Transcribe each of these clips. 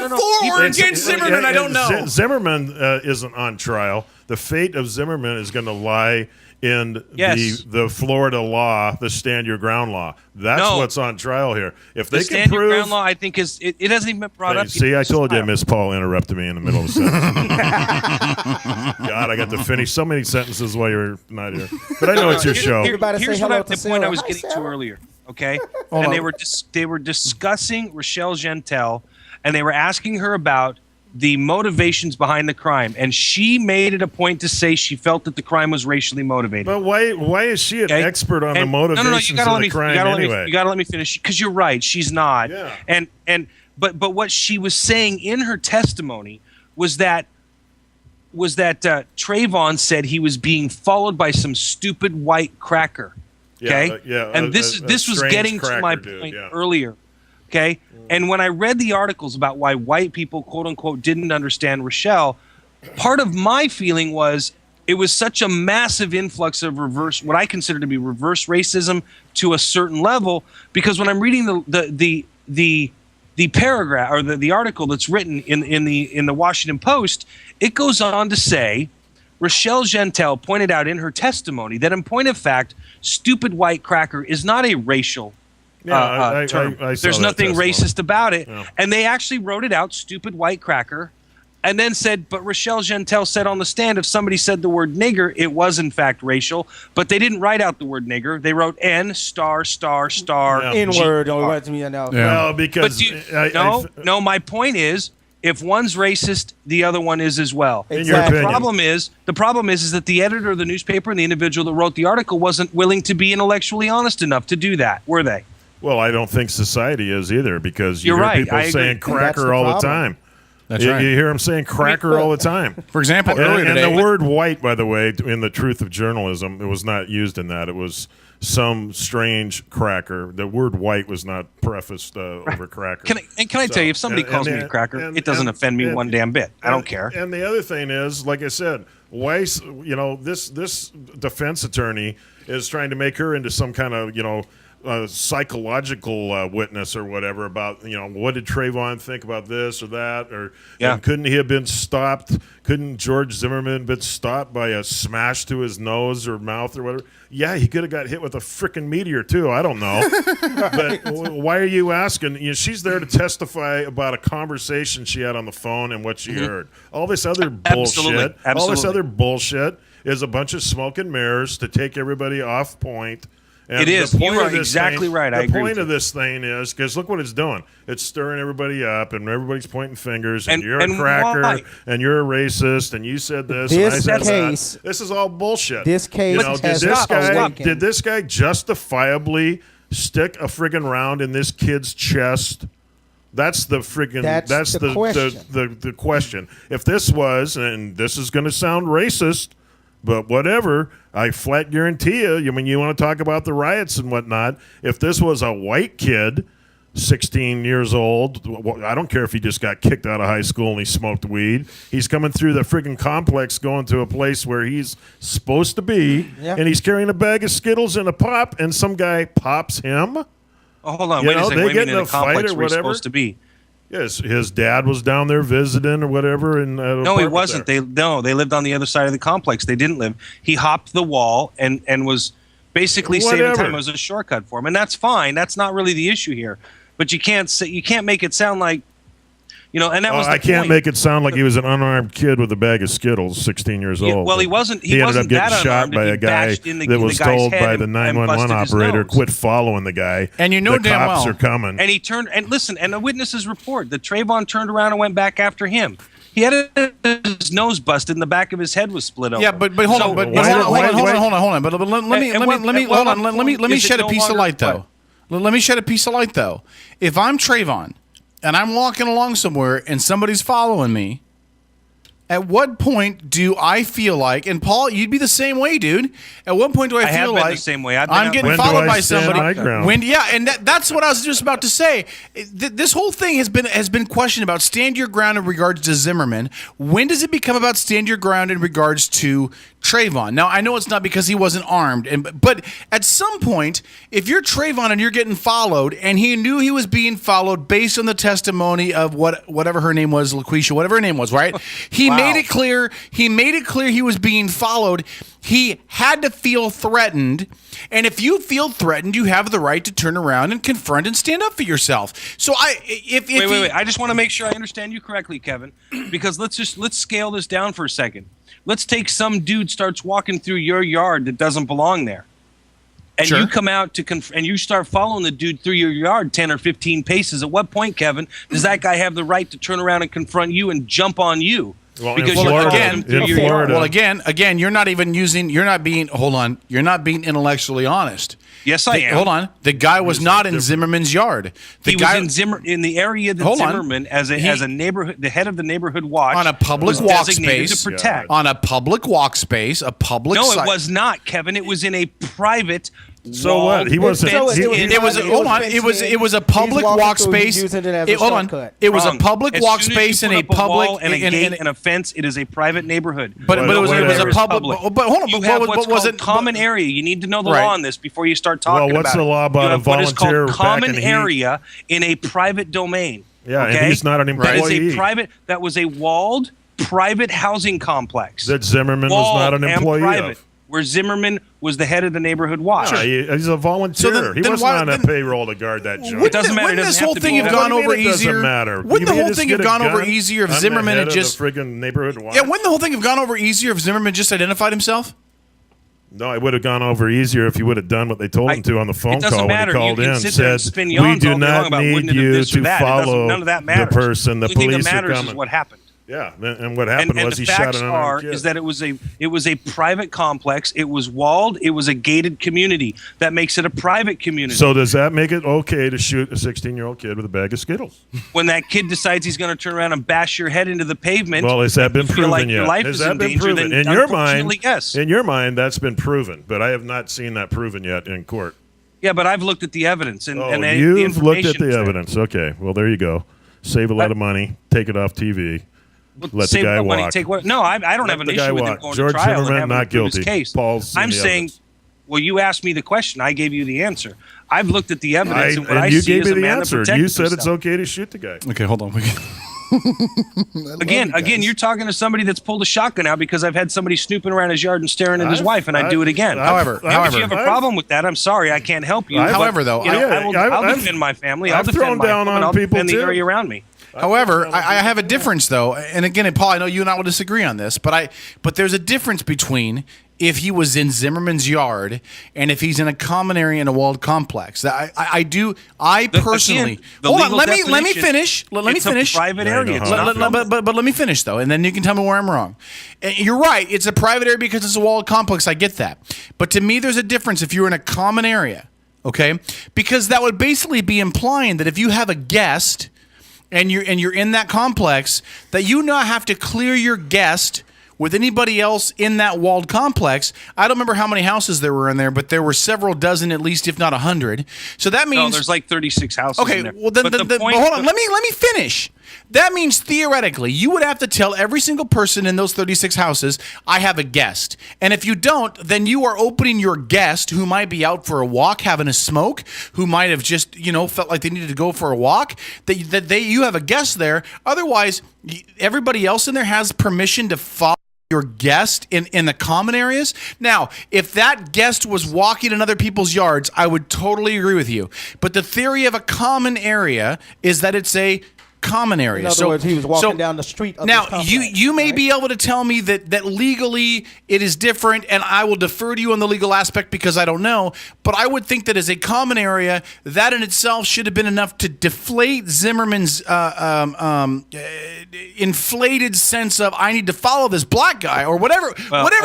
for or against Zimmerman, I don't know. Zimmerman isn't on trial. The fate of Zimmerman is going to lie in the Florida law, the stand your ground law. That's what's on trial here. If they the can stand prove your ground law, I think it hasn't even been brought up. See, I told you, Miss Paul interrupted me in the middle of a sentence. God, I got to finish so many sentences while you're not here. But I know it's your show. Here's the point I was getting to earlier. Okay, and they were discussing Rochelle Gentel, and they were asking her about the motivations behind the crime, and she made it a point to say she felt that the crime was racially motivated. But why is she an expert on the motivations of the crime anyway? You got to let me finish, because you're right, she's not. Yeah. But what she was saying in her testimony was that Trayvon said he was being followed by some stupid white cracker. Okay, and this was getting to my point earlier. Okay, and when I read the articles about why white people, quote unquote, didn't understand Rochelle, part of my feeling was it was such a massive influx of what I consider to be reverse racism to a certain level. Because when I'm reading the paragraph or the article that's written in the Washington Post, it goes on to say Rochelle Gentel pointed out in her testimony that, in point of fact, stupid white cracker is not a racial term. There's nothing racist about it. Yeah. And they actually wrote it out, stupid white cracker, and then said, but Rochelle Gentel said on the stand, if somebody said the word nigger, it was in fact racial, but they didn't write out the word nigger. They wrote N******. N-word. Well, because... No, my point is, if one's racist, the other one is as well. Exactly. The problem is that the editor of the newspaper and the individual that wrote the article wasn't willing to be intellectually honest enough to do that, were they? Well, I don't think society is either, because you hear people saying cracker all the time. That's right. You hear them saying cracker all the time. For example, earlier today... And the word white, by the way, in the truth of journalism, it was not used in that. It was some strange cracker. The word white was not prefaced over cracker. Can I tell you, if somebody calls me a cracker, it doesn't offend me one damn bit. I don't care. And the other thing is, like I said, Weiss, this defense attorney is trying to make her into some kind of, psychological witness or whatever about, what did Trayvon think about this or that, or couldn't he have been stopped? Couldn't George Zimmerman been stopped by a smash to his nose or mouth or whatever? Yeah, he could have got hit with a freaking meteor too. I don't know. But why are you asking? She's there to testify about a conversation she had on the phone and what she heard. All this other bullshit. Absolutely. All this other bullshit is a bunch of smoke and mirrors to take everybody off point. And it is. You are exactly right. The point of this thing is, because look what it's doing. It's stirring everybody up, and everybody's pointing fingers, and you're a cracker, and you're a racist, and you said this, and I said that. This is all bullshit. This case did this guy justifiably stick a friggin' round in this kid's chest? That's the friggin' that's the question. The question. If this was, and this is going to sound racist, but whatever, I flat guarantee you, you want to talk about the riots and whatnot, if this was a white kid, 16 years old, I don't care if he just got kicked out of high school and he smoked weed. He's coming through the friggin' complex going to a place where he's supposed to be, and he's carrying a bag of Skittles and a pop, and some guy pops him. Oh, hold on. Wait a second. They get in a fight or whatever. Supposed to be. Yes, his dad was down there visiting or whatever. No, he wasn't. They lived on the other side of the complex. They didn't live. He hopped the wall and was basically saving time. It was a shortcut for him, and that's fine. That's not really the issue here. But you can't make it sound like, and that was the I can't point. Make it sound like he was an unarmed kid with a bag of Skittles, 16 years old. Well, he wasn't. He ended up getting shot by a guy that was told by the 911 operator, quit following the guy. And the cops are coming. And he turned and listen. And the witnesses report that Trayvon turned around and went back after him. He had his nose busted and the back of his head was split open. Yeah, but hold on. But hold on. But let me shed a piece of light though. Let me shed a piece of light though. If I'm Trayvon and I'm walking along somewhere and somebody's following me, at what point do I feel like, and Paul, you'd be the same way, dude. At what point do I feel like the same way. I'm getting followed by somebody? And that's what I was just about to say. This whole thing has been questioned about stand your ground in regards to Zimmerman. When does it become about stand your ground in regards to Trayvon. Now, I know it's not because he wasn't armed, but at some point, if you're Trayvon and you're getting followed, and he knew he was being followed based on the testimony of whatever her name was, LaQuisha, whatever her name was, right? He made it clear. He made it clear he was being followed. He had to feel threatened, and if you feel threatened, you have the right to turn around and confront and stand up for yourself. So wait. I just want to make sure I understand you correctly, Kevin, because let's scale this down for a second. Let's take some dude starts walking through your yard that doesn't belong there. And you come out and you start following the dude through your yard 10 or 15 paces. At what point, Kevin, does that guy have the right to turn around and confront you and jump on you? Well, again, you're not being intellectually honest. Yes, I am. Hold on. The guy was not in Zimmerman's yard. He was in the area that Zimmerman, as a neighborhood, the head of the neighborhood watch, on a public walk space to protect. On a public walk space, a public. No, it was not, Kevin. It was in a private. So what? He wasn't. It was a public walk space. Hold on. It was a public walk space in a public and a gate and a fence. It is a private neighborhood. But it was a public. But hold on. You have what's called common area. You need to know the law on this before you start talking about it. Well, what's the law about a volunteer? What is called common area in a private domain. Yeah, and he's not an employee. That is a private. That was a walled private housing complex. That Zimmerman was not an employee of. Where Zimmerman was the head of the neighborhood watch. Yeah, he's a volunteer. He wasn't on a payroll to guard that joint. It doesn't matter. Wouldn't this whole thing have gone over easier? Doesn't matter. Wouldn't the whole thing have gone over easier if Zimmerman had just friggin' neighborhood watch? Yeah, wouldn't the whole thing have gone over easier if Zimmerman just identified himself? No, it would have gone over easier if he would have done what they told him to on the phone call when he called in. Said, we do not need you to follow the person. The police are coming. Is what happened. Yeah, and what happened was he shot another kid. Is that it was a private complex. It was walled. It was a gated community. That makes it a private community. So does that make it okay to shoot a 16-year-old kid with a bag of Skittles? When that kid decides he's going to turn around and bash your head into the pavement. Well, has that been proven yet? Your life has is that in been danger, proven? Then in your mind, yes. In your mind, that's been proven, but I have not seen that proven yet in court. Yeah, but I've looked at the evidence. You've looked at the evidence. Okay, well, there you go. Save a lot of money. Take it off TV. Let the guy walk. No, I don't have an issue with him going to trial and having to prove his case. I'm saying, well, you asked me the question. I gave you the answer. I've looked at the evidence, and what I see is a man that protects himself. You said it's okay to shoot the guy. Okay, hold on. Again, you're talking to somebody that's pulled a shotgun out because I've had somebody snooping around his yard and staring at his wife, and I'd do it again. However, if you have a problem with that, I'm sorry, I can't help you. However, though, I'll defend my family. I'll defend my home, and I'll defend the area around me. However, I have a difference, though, and again, Paul, I know you and I will disagree on this, but there's a difference between if he was in Zimmerman's yard and if he's in a common area in a walled complex. I personally. Hold on, let me finish. Let me finish. A private area. But let me finish though, and then you can tell me where I'm wrong. And you're right. It's a private area because it's a walled complex. I get that, but to me, there's a difference if you're in a common area. Okay, because that would basically be implying that if you have a guest. And you're in that complex, that you now have to clear your guest with anybody else in that walled complex. I don't remember how many houses there were in there, but there were several dozen at least, if not 100. So that means there's like 36 houses. Okay, in there. Well then, hold on. Let me finish. That means theoretically, you would have to tell every single person in those 36 houses, I have a guest. And if you don't, then you are opening your guest who might be out for a walk, having a smoke, who might have just, felt like they needed to go for a walk, you have a guest there. Otherwise, everybody else in there has permission to follow your guest in the common areas. Now, if that guest was walking in other people's yards, I would totally agree with you. But the theory of a common area is that it's a common area. In other words, he was walking down the street of now, this complex, you may be able to tell me that legally it is different, and I will defer to you on the legal aspect because I don't know, but I would think that as a common area, that in itself should have been enough to deflate Zimmerman's inflated sense of I need to follow this black guy or whatever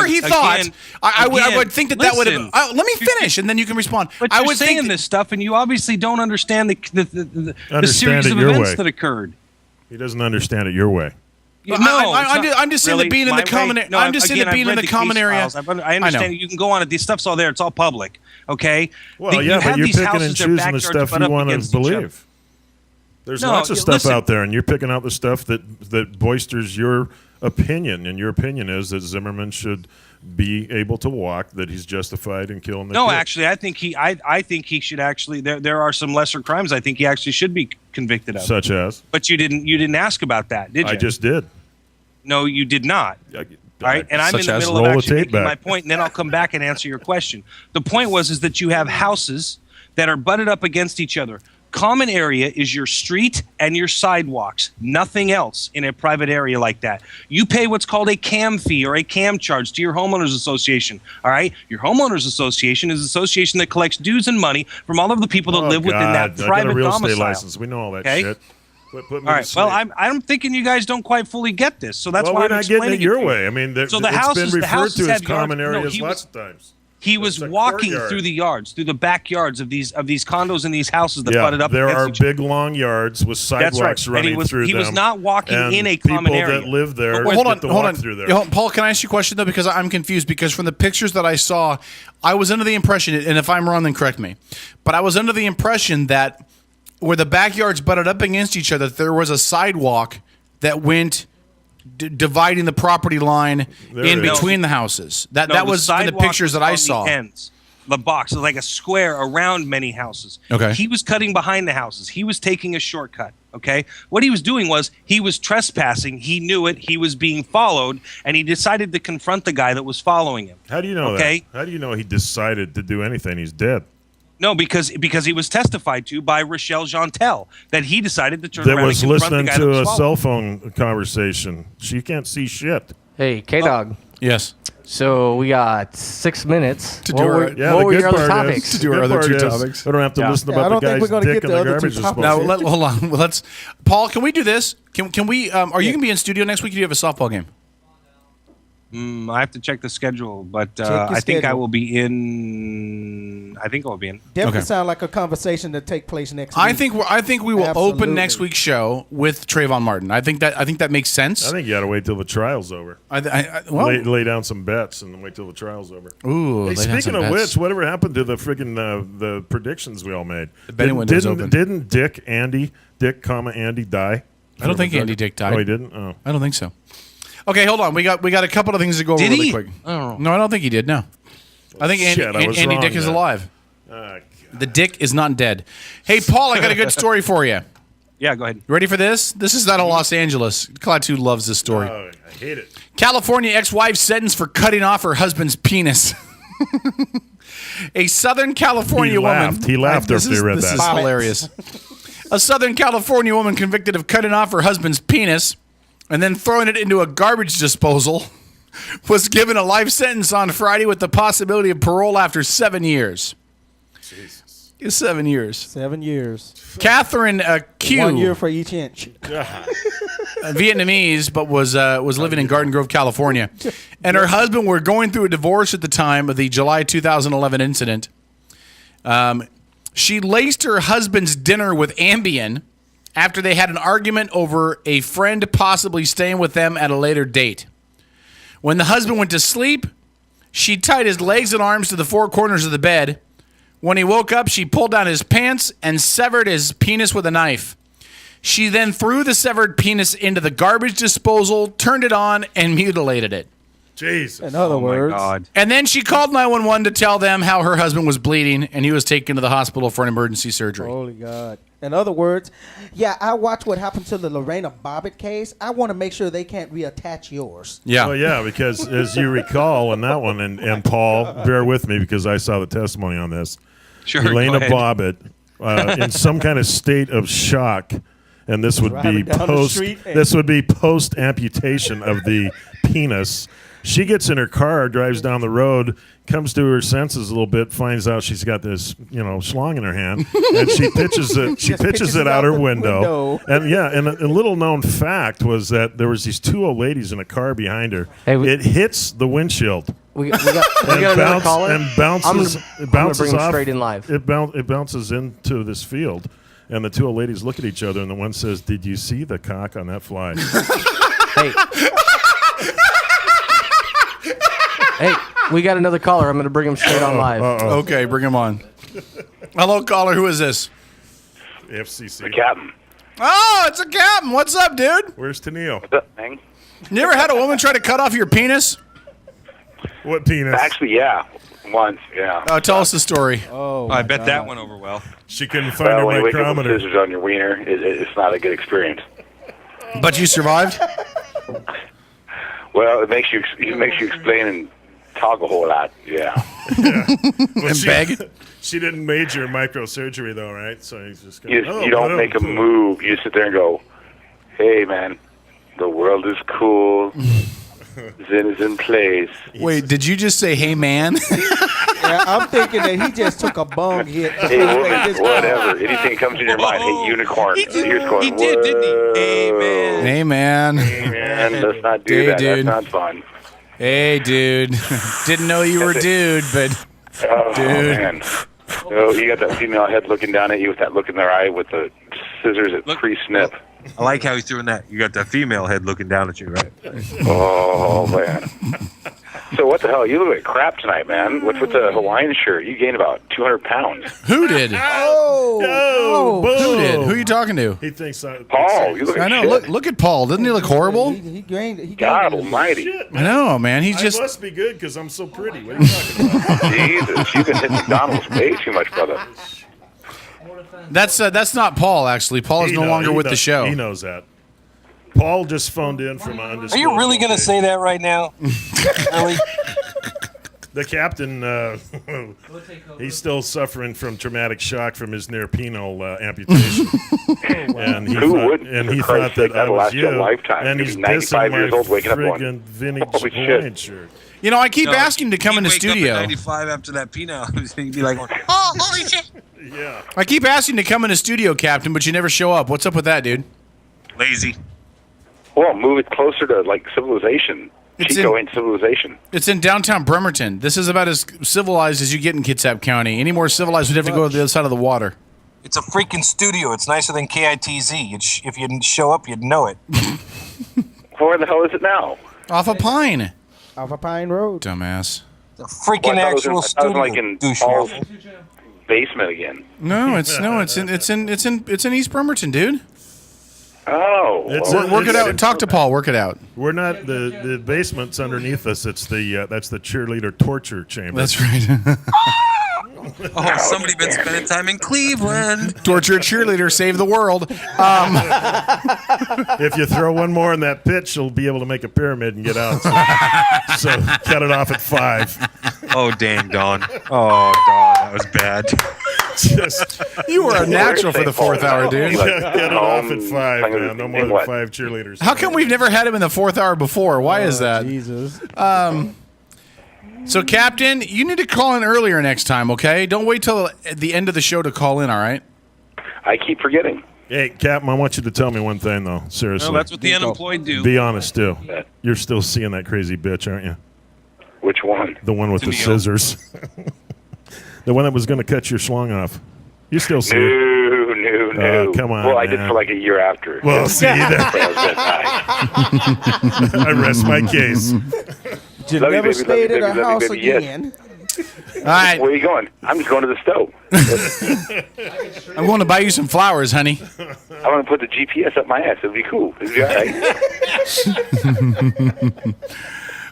he thought. I would think that would have. Let me finish, and then you can respond. But you're saying this stuff, and you obviously don't understand the series of events that occurred. He doesn't understand it your way. I'm just saying that being in the common area. I'm just saying that being in the common area. I understand. You can go on it. These stuff's all there. It's all public. Okay. Well, but you're picking and choosing the stuff you want to believe. There's lots of stuff out there, and you're picking out the stuff that bolsters your opinion, and your opinion is that Zimmerman should be able to walk, that he's justified in killing the No, kid. actually, I think he should actually. There are some lesser crimes I think he actually should be convicted of. Such as? But you didn't ask about that, did you? I just did. No, you did not. All right, and I'm in the middle of actually making my point, and then I'll come back and answer your question. The point is that you have houses that are butted up against each other. Common area is your street and your sidewalks. Nothing else in a private area like that. You pay what's called a CAM fee or a CAM charge to your homeowners association. All right, your homeowners association is an association that collects dues and money from all of the people that live within that private I got a real domicile. estate license. We know all that shit. All right. Well, I'm thinking you guys don't quite fully get this, so that's why we're not getting it your way. I mean, so the houses, been referred to as common areas lots of times. He was walking through the yards, through the backyards of these condos and these houses that butted up. There are big long yards with sidewalks running through them. He was not walking in a common area. People that live there hold on. Through there. Paul, can I ask you a question though? Because I'm confused. Because from the pictures that I saw, I was under the impression, and if I'm wrong, then correct me. But I was under the impression that where the backyards butted up against each other, there was a sidewalk that went dividing the property line in between the houses. That was in the pictures that I saw. The box is like a square around many houses. Okay. He was cutting behind the houses. He was taking a shortcut. Okay. What he was doing was he was trespassing. He knew it. He was being followed, and he decided to confront the guy that was following him. How do you know that? How do you know he decided to do anything? He's dead. No, because he was testified to by Rochelle Jeantel that he decided to turn around and confront the guy that was listening to a cell phone conversation. She can't see shit. Hey, K-Dog. Yes. So we got 6 minutes. To do our, what were your other topics? To do our other two topics. We don't have to listen about the guy's dick in the garbage disposal. Now, hold on. Let's. Paul, can we do this? Can we? Are you going to be in studio next week? Or do you have a softball game? I have to check the schedule, but I think I will be in. I think I'll be in. Definitely sound like a conversation to take place next week. I think we will open next week's show with Trayvon Martin. I think that makes sense. I think you got to wait till the trial's over. Lay down some bets and wait till the trial's over. Ooh. Hey, speaking of which, whatever happened to the friggin' the predictions we all made? The betting window's open. Didn't Dick, Andy die? I don't think Andy Dick died. Oh, he didn't. Oh, I don't think so. Okay, hold on. We got a couple of things to go over really quick. Oh. No, I don't think he did. No, I think Andy Dick is alive. The Dick is not dead. Hey, Paul, I got a good story for you. Yeah, go ahead. You ready for this? This is out of Los Angeles. Klaatu loves this story. Oh, I hate it. California ex-wife sentenced for cutting off her husband's penis. A Southern California woman. He laughed after he read that. This is hilarious. A Southern California woman convicted of cutting off her husband's penis and then throwing it into a garbage disposal was given a life sentence on Friday with the possibility of parole after 7 years. Jesus. 7 years. 7 years. Catherine Q. 1 year for each inch. Vietnamese, but was living in Garden Grove, California. And her husband were going through a divorce at the time of the July 2011 incident. She laced her husband's dinner with Ambien after they had an argument over a friend possibly staying with them at a later date. When the husband went to sleep, she tied his legs and arms to the four corners of the bed. When he woke up, she pulled down his pants and severed his penis with a knife. She then threw the severed penis into the garbage disposal, turned it on, and mutilated it. Jesus. In other words. My God. And then she called 911 to tell them how her husband was bleeding and he was taken to the hospital for an emergency surgery. Holy God. In other words, I watched what happened to the Lorena Bobbitt case. I want to make sure they can't reattach yours. Yeah. Well, yeah, because as you recall in that one, and Paul, bear with me because I saw the testimony on this. Sure, Lorena Bobbitt, in some kind of state of shock, and this would be post amputation of the penis. She gets in her car, drives down the road, comes to her senses a little bit, finds out she's got this, schlong in her hand, and she pitches it. She pitches it out her window. And and a little known fact was that there was these two old ladies in a car behind her. Hey, it hits the windshield. We got another caller. And bounces. I'm gonna bring him off, straight in live. It bounces into this field, and the two old ladies look at each other, and the one says, "Did you see the cock on that fly?" Hey. Hey, we got another caller. I'm going to bring him straight on live. Okay, bring him on. Hello, caller. Who is this? FCC. The captain. Oh, it's a captain. What's up, dude? Where's Tennille? What's up, man? You ever had a woman try to cut off your penis? What penis? Actually, yeah. Once, yeah. Oh, tell us the story. Oh, I bet that went over well. She couldn't find her when you wake up with micrometer. scissors on your wiener, it's not a good experience. But you survived? Well, it makes you explain and talk a whole lot, yeah. Well, And beg? She didn't major microsurgery, though, right? So he's just going, You don't make a move. You sit there and go, hey, man, the world is cool. Zen is in place. Wait, did you just say, hey, man? Yeah, I'm thinking that he just took a bong hit. Hey, woman, whatever. Anything comes in your mind. Hey, unicorn. He did, didn't he? Hey, man. Hey, man. Hey, man, let's not do Hey, that. dude. That's not fun. Hey, dude. Didn't know you were a dude, but Oh, Dude. man. Oh, you got that female head looking down at you with that look in their eye with the scissors at pre-snip. I like how he's doing that. You got that female head looking down at you, right? Oh, man. So what the hell? You look like crap tonight, man. What's with the Hawaiian shirt? You gained about 200 pounds. who did? Oh, boom. Who did? Who are you talking to? He thinks Paul, you look I like know. shit. Look at Paul. Doesn't he look horrible? He gained God almighty. Shit, I man. know, man. He's I just. must be good because I'm so pretty. What are you talking about? Jesus, you've been hitting McDonald's way too much, brother. That's not Paul. Actually, Paul is He no know- longer he with the knows- show. He knows that. Paul just phoned in from undisclosed. Are you really going to say that right now? Really? The captain, he's still suffering from traumatic shock from his near penile amputation. And he Who thought, wouldn't? and he For thought Christ's sake, that I that'll was last you a you. lifetime. And He's he's 95 dissing years my old waking up going, friggin' vintage "Holy shit." Hawaiian shirt. You know, I keep No, asking to come in the he'd wake up studio. at 95 after that penile. He'd be like, oh, holy shit. Yeah. I keep asking to come in the studio, Captain, but you never show up. What's up with that, dude? Lazy. Well, move it closer to, like, civilization. It's Chico in- ain't civilization. It's in downtown Bremerton. This is about as civilized as you get in Kitsap County. Any more civilized, we'd have to go to the other side of the water. It's a freaking studio. It's nicer than KITZ. If you didn't show up, you'd know it. Where the hell is it now? Off a Pine. Off a Pine Road. Dumbass. It's a freaking Well, I actual thought it was studio. like in douche Paul's waffle. basement again. No, it's in East Bremerton, dude. Oh. It's well, Work it out. Talk to Paul. Work it out. We're not the basement's underneath us. It's that's the cheerleader torture chamber. That's right. Oh, somebody been spending time in Cleveland. Torture cheerleader, save the world. If you throw one more in that pitch, you'll be able to make a pyramid and get out. So cut it off at 5. Oh, dang, Don. Oh, Don, that was bad. Just You were a natural for the fourth hour, dude. get it off at 5, playing with man. No his- more than what? 5 cheerleaders. How come we've never had him in the fourth hour before? Why is that? Jesus. So, Captain, you need to call in earlier next time, okay? Don't wait till the end of the show to call in, all right? I keep forgetting. Hey, Captain, I want you to tell me one thing, though. Seriously. Well, that's what the unemployed do. Be honest, too. Yeah. You're still seeing that crazy bitch, aren't you? Which one? The one with the Studio. scissors. The one that was going to cut your schlong off. You still see it. No. Come on, Well, I did man. for like a year after. Well, see, that, But I was that high. I rest my case. You Love you, never baby, stayed love you, at baby, a love you, house baby, yes. again. All right. Where are you going? I'm just going to the stove. I'm going to buy you some flowers, honey. I'm going to put the GPS up my ass. It'll be cool. It'll be all right.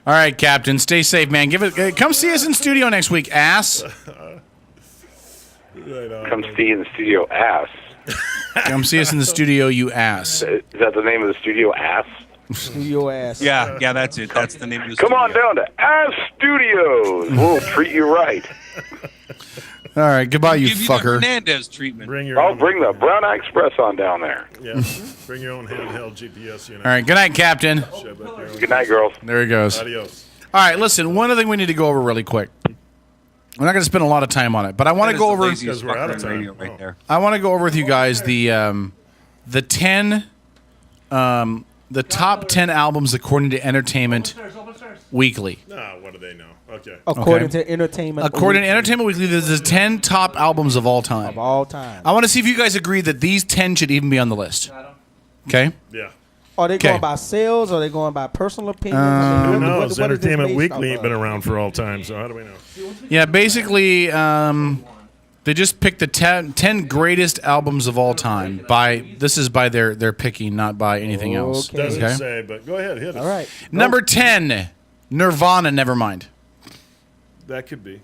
All right, Captain. Stay safe, man. Come see us in studio next week, ass. Come see in the studio, ass. Come see us in the studio, you ass. Is that the name of the studio, ass? Studio ass. Yeah, that's it. That's the name of the Come on studio. down to Ass Studios. We'll treat you right. All right, goodbye, you Give you the fucker. Hernandez treatment. Bring your I'll own, bring the Brown Eye Express on down there. yeah, bring your own handheld GPS unit. All right, good night, Captain. Shove up your own- Good night, girls. There he goes. All Adios. right, listen, one other thing we need to go over really quick. We're not going to spend a lot of time on it, but I want to go over. Because we're out of time. Radio right there. I want to go over with you guys the top 10 albums according to Entertainment Weekly. No, what do they know? Okay. According Okay. to Entertainment. According to Weekly Entertainment Weekly, there's the 10 top albums of all of time. all time. I want to see if you guys agree that these 10 should even be on the list. Okay? Yeah. Are they Okay. going by sales? Or are they going by personal opinion? Who knows? What is this Entertainment based Weekly off ain't been of? around for all time, so how do we know? Yeah, basically, They just picked the 10 greatest albums of all time. This is by their picking, not by anything else. Doesn't say, but go ahead, hit it. All right. Number 10, Nirvana, Nevermind. That could be.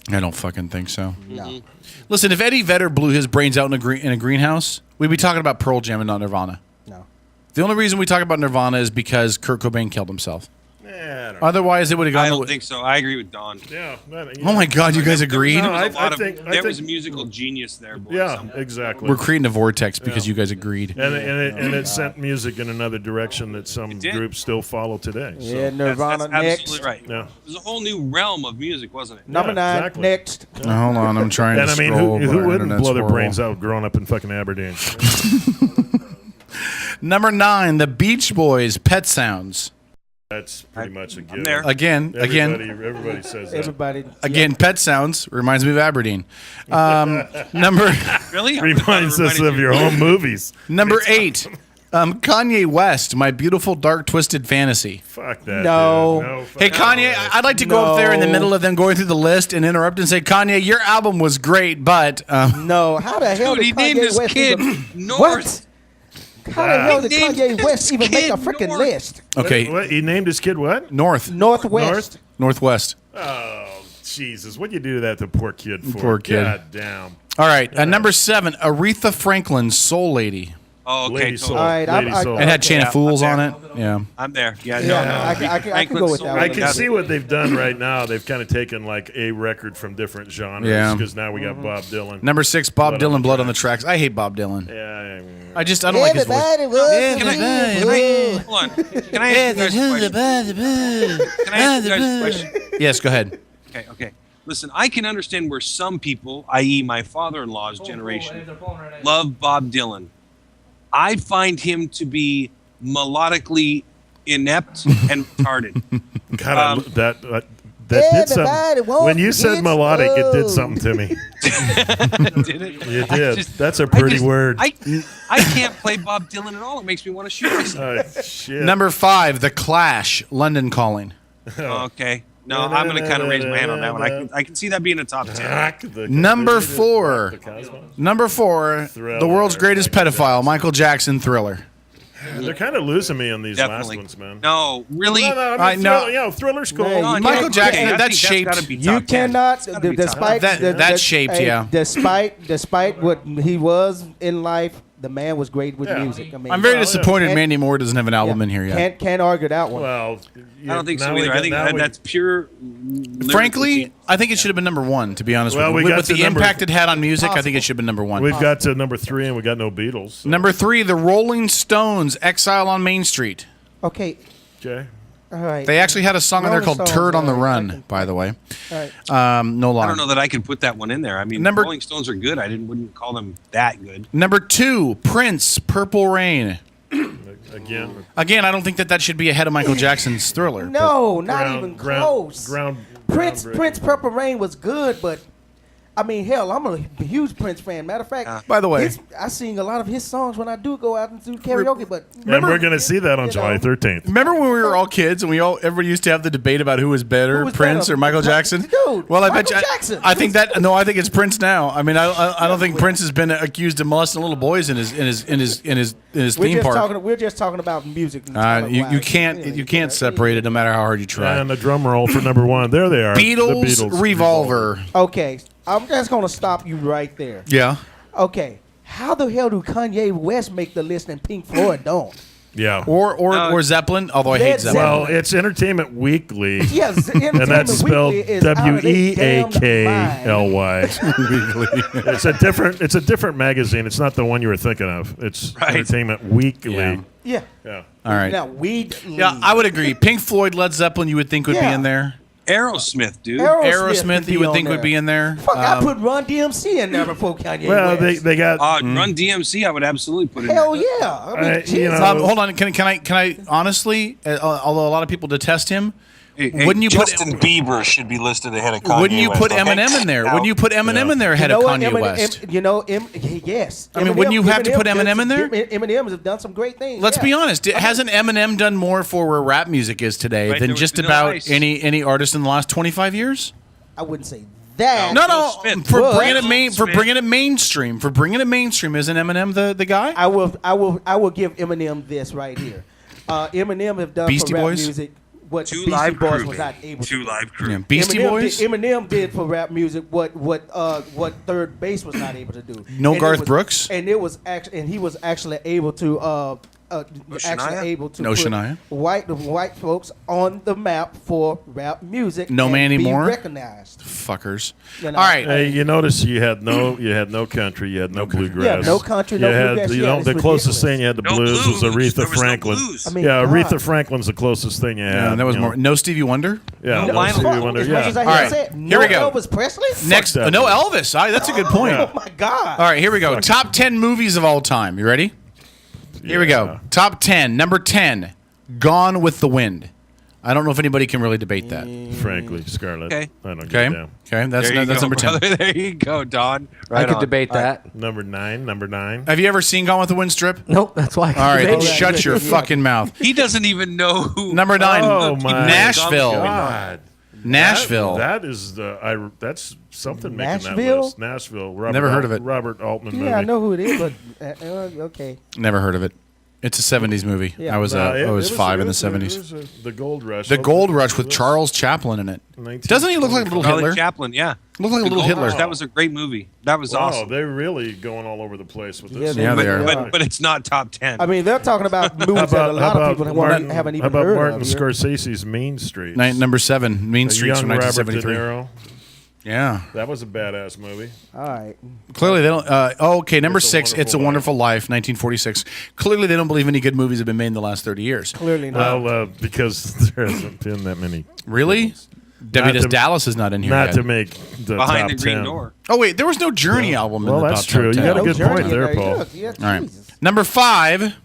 I don't fucking think so. No. Listen, if Eddie Vedder blew his brains out in a greenhouse, we'd be talking about Pearl Jam and not Nirvana. No. The only reason we talk about Nirvana is because Kurt Cobain killed himself. Otherwise, it would have gone. I don't think so. I agree with Don. Yeah. Oh my God, you guys agreed? There was a musical genius there. Boy, exactly. We're creating a vortex because you guys agreed. And it sent music in another direction that some groups still follow today. So. Yeah, Nirvana that's next. absolutely right. Yeah. It was a whole new realm of music, wasn't it? Number 9, next. Hold on, I'm trying to scroll. Who wouldn't blow their brains out growing up in fucking Aberdeen? Number 9, the Beach Boys, Pet Sounds. That's pretty much a given. Again. Everybody says that. Everybody. Again, Pet Sounds reminds me of Aberdeen. Number really reminds us of your home movies. Number 8, Kanye West, My Beautiful Dark Twisted Fantasy. Fuck that. No. Hey Kanye, I'd like to go up there in the middle of them going through the list and interrupt and say, Kanye, your album was great, but no. How the hell did he named Kanye his West kid North? What? How the hell did Kanye West even make a freaking list? Okay. What? He named his kid what? Northwest. Northwest. Oh, Jesus. What'd you do to that poor kid for? Poor kid. God damn. All right. Number 7, Aretha Franklin's Soul Lady. Oh, okay. Lady Soul. All right, It had Chain of Fools on it. Yeah. I'm there. Yeah, I can go with that. I can see what they've done right now. They've kind of taken like a record from different genres. Yeah. Because now we got Bob Dylan. Number 6, Bob Dylan, Blood on the Tracks. I hate Bob Dylan. Yeah. I don't like his voice. Hold on. Can I ask you guys a question? Yes, go ahead. Okay. Listen, I can understand where some people, i.e. my father-in-law's generation, love Bob Dylan. I find him to be melodically inept and retarded. God, that did something. When you said melodic, it did something to me. Did it? You did. That's a pretty word. I can't play Bob Dylan at all. It makes me want to shoot myself. Shit. Number 5, The Clash, London Calling. Okay. No, I'm going to kind of raise my hand on that one. I can see that being a top 10. Number 4, the world's greatest pedophile, Michael Jackson, Thriller. They're kind of losing me on these last ones, man. No, really? No, Thriller's cool. No, Michael Jackson, that's shaped. You cannot, despite that's shaped, yeah. Despite what he was in life, the man was great with music. I mean, I'm very disappointed Mandy Moore doesn't have an album in here yet. Can't argue that one. Well, I don't think so either. I think that's pure. Frankly, I think it should have been number 1. To be honest with you, with the impact it had on music, I think it should have been number 1. We've got to number 3, and we got no Beatles. So. Number 3, the Rolling Stones, Exile on Main Street. Okay. All right. They actually had a song on there called "Turd on the Run," by the way. All right. No lie. I don't know that I could put that one in there. I mean, Rolling Stones are good. I wouldn't call them that good. Number 2, Prince, "Purple Rain." Again, I don't think that should be ahead of Michael Jackson's Thriller. No, not even close. Prince, Purple Rain was good, but I mean, hell, I'm a huge Prince fan. Matter of fact, by the way, I sing a lot of his songs when I do go out and do karaoke. But and we're going to see that on July 13th. Remember when we were all kids and everybody used to have the debate about who was better, Prince or Michael Jackson? Dude, well, I Michael bet you. Jackson. I think it's Prince now. I mean, I don't think Prince has been accused of molesting little boys in his theme park. We're just talking about music. You can't separate it no matter how hard you try. And the drum roll for number 1. There they are. Beatles, Revolver. Okay. I'm just going to stop you right there. Yeah. Okay. How the hell do Kanye West make the list and Pink Floyd don't? Yeah. Or Zeppelin, although I hate Zeppelin. Well, it's Entertainment Weekly. Yes, and that's spelled WEAKLY. It's a different magazine. It's not the one you were thinking of. It's Entertainment Weekly. Yeah. Yeah. All right. Now, yeah, I would agree. Pink Floyd, Led Zeppelin, you would think would be in there. Aerosmith, dude. Aerosmith you would think would be in there. Fuck, I put Run DMC in there before Kanye West. They got Run DMC. I would absolutely put in Hell there. yeah. I mean, hold on. Can I honestly? Although a lot of people detest him, wouldn't you Justin Bieber should be listed ahead of Kanye Wouldn't you put West, Eminem in there? Wouldn't you put Eminem in there ahead of Kanye West? Yes. I mean, wouldn't you have to put Eminem in there? Eminem has done some great things. Let's be honest. Hasn't Eminem done more for where rap music is today than just about any artist in the last 25 years? I wouldn't say that. No, Smith. for But- bringing it mainstream. For bringing it mainstream, isn't Eminem the guy? I will give Eminem this right here. Eminem have done Beastie for rap Boys? music what Two Beastie Live Boys Crew, was not baby. able to Two do. Live Crew. Yeah, Beastie Boys. Eminem did for rap music what Third Base was not able to do. No And it Garth was- Brooks? And it was actually, and he was actually able to Shania? put Shania? white folks on the map for rap music. No and Mandy be Moore? recognized. Fuckers. You know? All right. Hey, you notice you had no country, you had no bluegrass. Yeah, no country, no You had, bluegrass. you Yeah, know, it's the closest ridiculous. thing you had to No blues was blues. Aretha There was no Franklin. blues. I mean, Yeah, God. Aretha Franklin's the closest thing you had. Yeah, that was you know. more. No Stevie Wonder. Yeah, No no Lionel. Stevie Wonder. As much as I Yeah. All right, said, here we go. Elvis Presley. Next, that no movie. Elvis. That's a good point. Oh my God! All right, here we go. Top 10 movies of all time. You ready? Here we go. Top 10. Number 10, Gone with the Wind. I don't know if anybody can really debate that. Frankly, Scarlett. Okay. I don't give Okay. a damn. Okay. That's There you that's go, number 10. brother. There you go, Don. I Right could on. debate that. Number 9. Have you ever seen Gone with the Wind strip? Nope, that's why I could All right, debate then it. shut your fucking mouth. He doesn't even know who. Number 9, Oh, my Nashville. God. Nashville. That is that's something making that Nashville? list. Nashville. Robert Never heard of it. Robert Altman movie. Yeah, I know who it is, but okay. Never heard of it. It's a 70s movie. Yeah. I was It 5 in the it 70s. was, the Gold Rush. The Gold Rush with Charles Chaplin in it. 1925. Doesn't he look like a little Charlie Hitler? Chaplin, yeah. Look like a The little Gold Hitler. Rush, that was a great movie. That was Wow, awesome. they're really going all over the place with this. Yeah, they are. But it's not top 10. I mean, they're talking about movies that a lot of people haven't even how about heard Martin of. here. Scorsese's Mean Streets? Number 7, Mean Streets Young from Robert De 1973. Niro. Yeah. That was a badass movie. All right. Clearly, they don't. Okay, number It's a 6, It's a Wonderful Life, 1946. Clearly, they don't believe any good movies have been made in the last 30 years. Clearly not. Well, because there hasn't been that many. Really? Debbie Does to- Dallas is not in here Not yet. to make the Behind top the Green 10. Door. Oh, wait, there was no Journey album in Well, the that's top true. You 10. got a No good Journey point there, in Paul. Look, yeah, All right. Jesus. Number 5,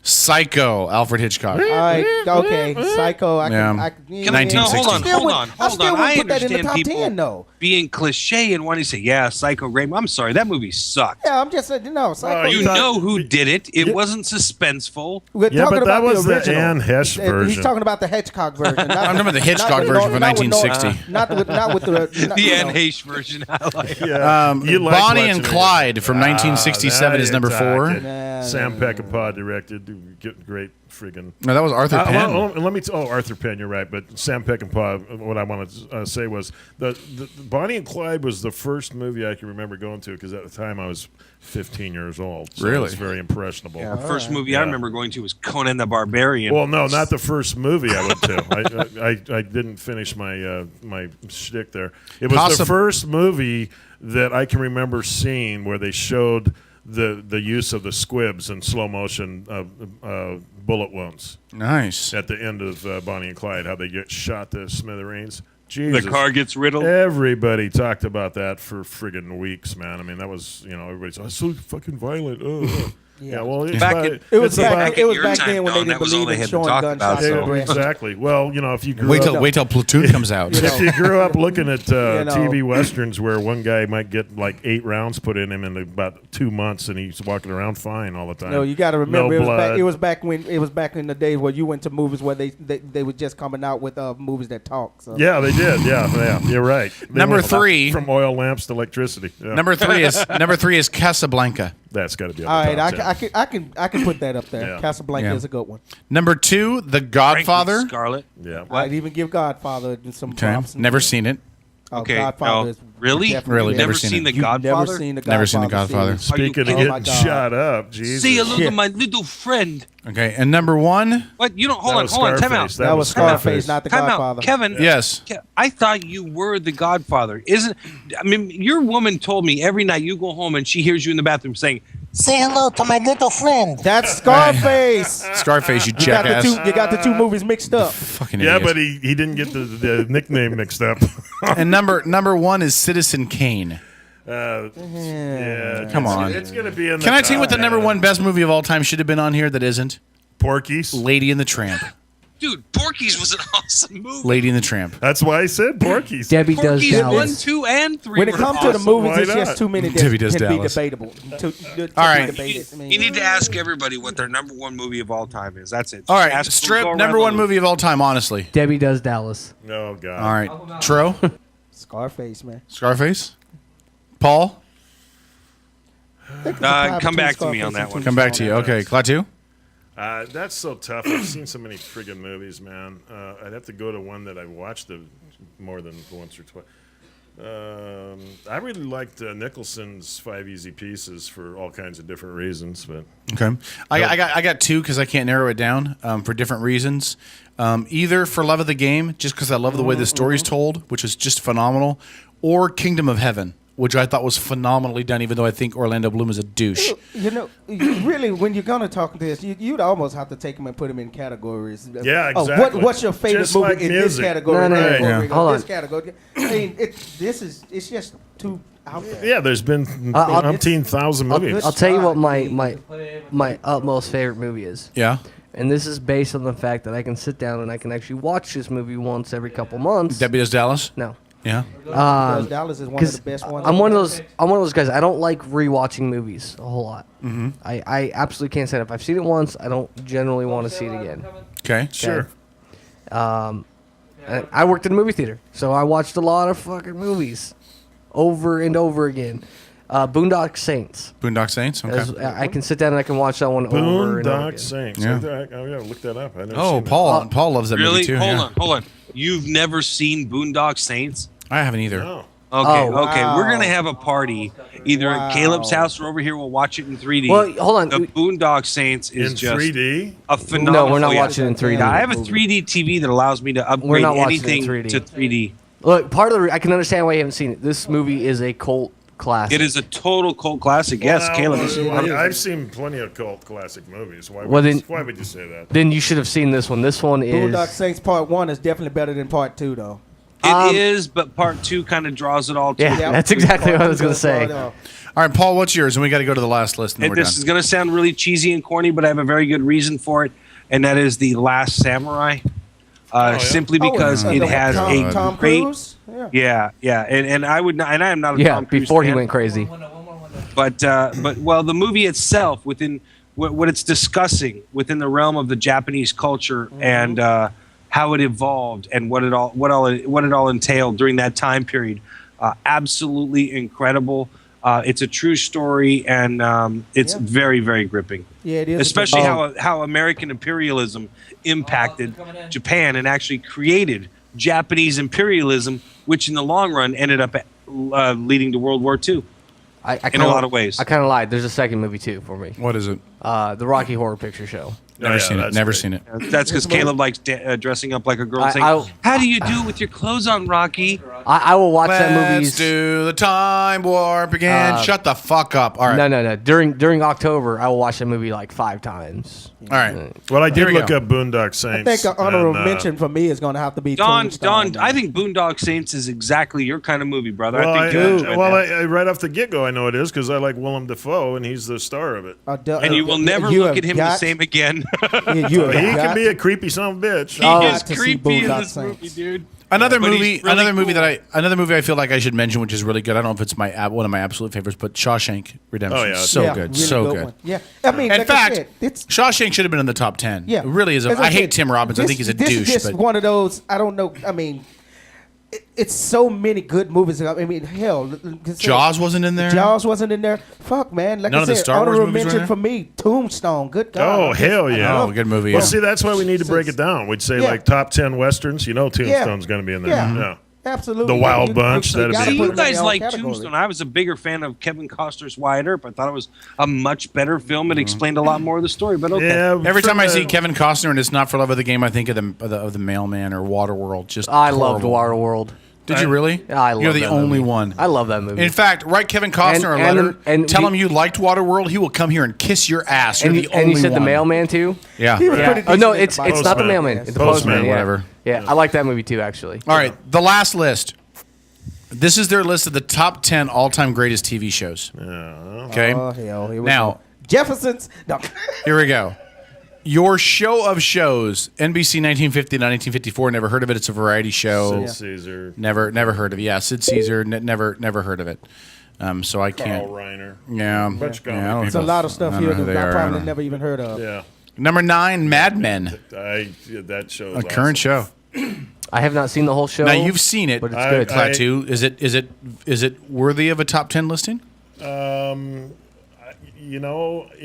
Psycho, Alfred Hitchcock. All right. Okay. Psycho. I can. Yeah. I Can can. I, no, hold on, I hold on, I hold still on. would I put that in the understand top people 10, though. being cliche and wanting to say, yeah, Psycho, great. I'm sorry, that movie sucked. Yeah, I'm just saying. No, Psycho. You thought- know who did it. It wasn't suspenseful. We're Yeah, talking but that about was the original. Anne Hesh He's version. talking about the Hitchcock version. I'm talking about the Hitchcock version from 1960. Not with the. The Anne Heche version. I like it. Yeah. You like Bonnie watching and it. Clyde from 1967 is number 4. Nah, Sam Peckinpah directed. Great friggin'. No, that was Arthur Penn. Let me. Arthur Penn. You're right, but Sam Peckinpah. What I want to say was the Bonnie and Clyde was the first movie I can remember going to because at the time I was 15 years old. So Really? I was very impressionable. The first movie I remember going to was Conan the Barbarian. Well, no, not the first movie I went to. I didn't finish my my shtick there. It was the first movie that I can remember seeing where they showed the use of the squibs in slow motion bullet wounds Nice. at the end of Bonnie and Clyde, how they get shot to smithereens. Jesus. the car gets riddled. Everybody talked about that for friggin' weeks, man. I mean, that was, everybody's oh, so fucking violent. Yeah, well, it's Back about- in- It was it's about- back. It was your back time, then when Don, they that didn't was all believe they in had to showing talk about, gunshots. so- in the breast. Exactly. Well, if you grew Wait till Platoon comes out. if you grew up looking at know. TV westerns where one guy might get like 8 rounds put in him in about 2 months and he's walking around fine all the time. No, you got to remember No it was back in the days where you went to movies where they were just coming out with movies that talk. So. Yeah, they did. Yeah, you're right. They Number went 3. from oil lamps to electricity. Yeah. Number 3 is Casablanca. That's got to be. All right, I I can put that up there. Yeah. Casablanca Yeah. is a good one. Number 2, The Godfather. Scarlet. Yeah. I'd even give Godfather some Okay. props. Never seen it. Oh, Okay. Godfather no. is Really? definitely Really, good. never Never seen seen it. The You've Godfather? never seen the Godfather. Never seen The Godfather. series. Speaking of Oh, my getting God. shot up, Jesus. See a look Yeah. at my little friend. Okay, and number 1. What? You don't. Hold That on. was Hold on. Time out. Scarface. That was Scarface, not the Time Godfather. out. Kevin. Yes. I thought you were the Godfather. I mean, your woman told me every night you go home and she hears you in the bathroom saying, Say hello to my little friend. That's Scarface. Scarface, you You got jackass. you got the two movies mixed up. Fucking Yeah, idiot. but he didn't get the nickname mixed up. And number 1 is Citizen Kane. Yeah, Come on. It's going to be in the Can I tell you what the top number 10. 1 best movie of all time should have been on here that isn't? Porky's. Lady and the Tramp. dude, Porky's was an awesome movie. Lady and the Tramp. That's why I said Porky's. Debbie does Porky's 1, Dallas. 2, and 3 When it were comes to awesome. the movies, Why it's just not? too many Debbie that Does can be Dallas. debatable. All right. Debated. I mean, You need to ask everybody what their number 1 movie of all time is. That's it. All right, Ask them, strip go around number the 1 loop. movie of all time, honestly. Debbie Does Dallas. Oh, God. All right, Tro. Scarface, man. Scarface. Paul. Come back to me on that one. Come back to you. Okay, Klaatu. That's so tough. I've seen so many friggin' movies, man. I'd have to go to one that I've watched more than once or twice. I really liked Nicholson's 5 Easy Pieces for all kinds of different reasons, but okay, I got two because I can't narrow it down for different reasons. Either for love of the game, just because I love the way the story's told, which is just phenomenal, or Kingdom of Heaven, which I thought was phenomenally done, even though I think Orlando Bloom is a douche. You know, really, when you're gonna talk this, you'd almost have to take them and put them in categories. Yeah, exactly. What's your favorite just movie like in music. this category? No. Hold on. This category. I mean, it's just too out there. yeah, there's been umpteen thousand movies. I'll tell you what my utmost favorite movie is. Yeah. And this is based on the fact that I can sit down and I can actually watch this movie once every couple months. Debbie Does Dallas. No. Yeah. Because Dallas is one of the best ones. I'm one of those guys. I don't like rewatching movies a whole lot. Mm-hmm. I absolutely can't stand it. If I've seen it once, I don't generally want to see it again. Okay. Sure. I worked in a movie theater, so I watched a lot of fucking movies over and over again. Boondock Saints. Boondock Saints. Okay. I can sit down and I can watch that one over and over Boondock again. Saints. Yeah. I gotta look that up. I never Oh, seen Paul loves that Really? movie too. Hold on. You've never seen Boondock Saints? I haven't either. that. No. Okay, Oh, okay. wow. We're gonna have a party either at Caleb's house or over here. We'll watch it in 3D. Well, hold on. The Boondock Saints is In just 3D. a phenomenal. No, we're not yeah. watching it in 3D. Yeah, I have a 3D TV that allows me to upgrade not watching it in anything 3D. to 3D. Look, part of the I can understand why you haven't seen it. This movie is a cult classic. It is a total cult classic. Yes, Well, Caleb. This is I've seen plenty of cult classic movies. Why Well, would you say that? Then you should have seen this one. This one is Boondock Saints Part 1 is definitely better than Part 2, though. It is, but part 2 kind of draws it all together. Yeah, that's exactly what I was going to say. All right, Paul, what's yours? And we got to go to the last list. And then we're This done. is going to sound really cheesy and corny, but I have a very good reason for it, and that is The Last Samurai. Simply because it has Tom great. Cruise? Yeah, and I would not, and I am not a Yeah, Tom Cruise before he fan, went crazy. but the movie itself, within what it's discussing within the realm of the Japanese culture and how it evolved and what it all entailed during that time period, absolutely incredible. It's a true story, and it's very, very gripping. Yeah, it is. Especially how American imperialism impacted Japan and actually created Japanese imperialism, which in the long run ended up leading to World War II. In a lot of ways. I kind of lied. There's a second movie too for me. What is it? The Rocky Horror Picture Show. Never seen it. that's Never great. seen it. That's because Caleb likes dressing up like a girl and saying, how do you do with your clothes on, Rocky? I will watch that movie. Let's do the time warp again. Shut the fuck up. All right. No. During October, I will watch that movie like 5 times. All right. Well, I Here did we look go. up Boondock I Saints. think an honorable and, mention for me is going to have to be Don, Tombstone. I think Boondock Saints is exactly your kind of movie, brother. Well, I think you'll enjoy that. I right off the get-go, I know it is because I like Willem Dafoe, and he's the star of it. And you will never look at him the same again. He can be a creepy son of a bitch. He is to see creepy in Boondock this Saints. movie, dude. Another But movie, he's really another movie cool. another movie I feel like I should mention, which is really good. I don't know if it's one of my absolute favorites, but Shawshank Redemption. Oh, yeah. So Yeah, good, really so good good. one. Yeah, I mean, In like fact, I said, it's Shawshank should have been in the top 10. yeah, It really is. As I hate said, Tim Robbins. I think he's a this douche. Is just But one of those. I don't know. I mean, it's so many good movies. I mean, hell, Jaws wasn't in there. Jaws wasn't in there. Fuck, man. Like None I of the said, Star Wars honorable movies were mention in for me. Tombstone. Good God. Oh, hell yeah. Oh, good movie. Well, Yeah. see, that's why we need to break it down. We'd say Yeah. like top 10 westerns. You know Tombstone's going to be in there. Yeah. Absolutely. The Wild Bunch, that'd gotta be- put You it in guys their own like category. Tombstone. I was a bigger fan of Kevin Costner's Wyatt Earp. I thought it was a much better film. It explained a lot more of the story, but okay. Yeah, Every time I from see the- Kevin Costner and It's Not for Love of the Game, I think of the Mailman or Waterworld. Just I loved horrible. Waterworld. Did you really? Yeah, I love You're the that only movie. one. I love that movie. In fact, write Kevin Costner a letter. and tell he- him you liked Waterworld. He will come here and kiss your ass. You're the only and you said one. The Mailman too. Yeah. He was Yeah. pretty Oh no, decent it's in the not the Postman. Mailman. It's the Postman, Postman. Yeah. whatever. Yeah, I like that movie too, actually. All right, the last list. This is their list of the top 10 all-time greatest TV shows. Okay. Oh hell! Here we Now, go. Jeffersons. No. here we go. Your show of shows, NBC 1950 to 1954. Never heard of it. It's a variety show. Sid Caesar, Never heard of it. Yeah, Sid Caesar. Never heard of it. So I can't. Carl Reiner. Yeah, Bunch of yeah, I don't comedy It's a know. lot of stuff I don't here know who that they I are. I probably don't- never even heard of. Yeah. Number 9, Mad Men. That show is A current awesome. show. I have not seen the whole show. Now you've seen it, but it's good. Klaatu. Is it worthy of a top 10 listing?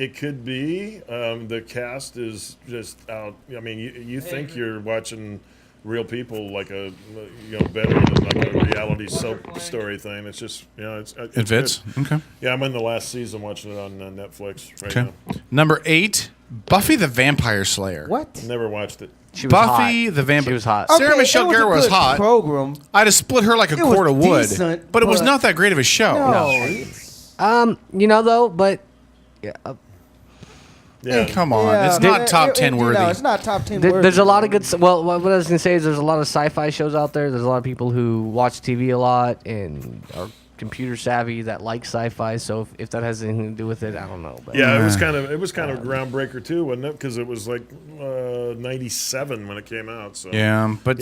It could be. The cast is just out. I mean, you think you're watching real people like better than like a reality soap story thing. It's just it fits. Good. Okay. Yeah, I'm in the last season watching it on Netflix right now. Number 8, Buffy the Vampire Slayer. What? Never watched it. Buffy the Vampire. She was hot. Sarah Michelle Gellar was hot. Program. I'd have split her like a cord of wood, decent, but it was not that great of a show. No. But yeah. Come on, it's not top 10 worthy. No, it's not top 10 worthy. There's a lot of good. Well, what I was gonna say is there's a lot of sci-fi shows out there. There's a lot of people who watch TV a lot and are computer savvy that like sci-fi. So if that has anything to do with it, I don't know. But yeah, it was kind of a groundbreaker too, wasn't it? Because it was like 97 when it came out. So yeah, but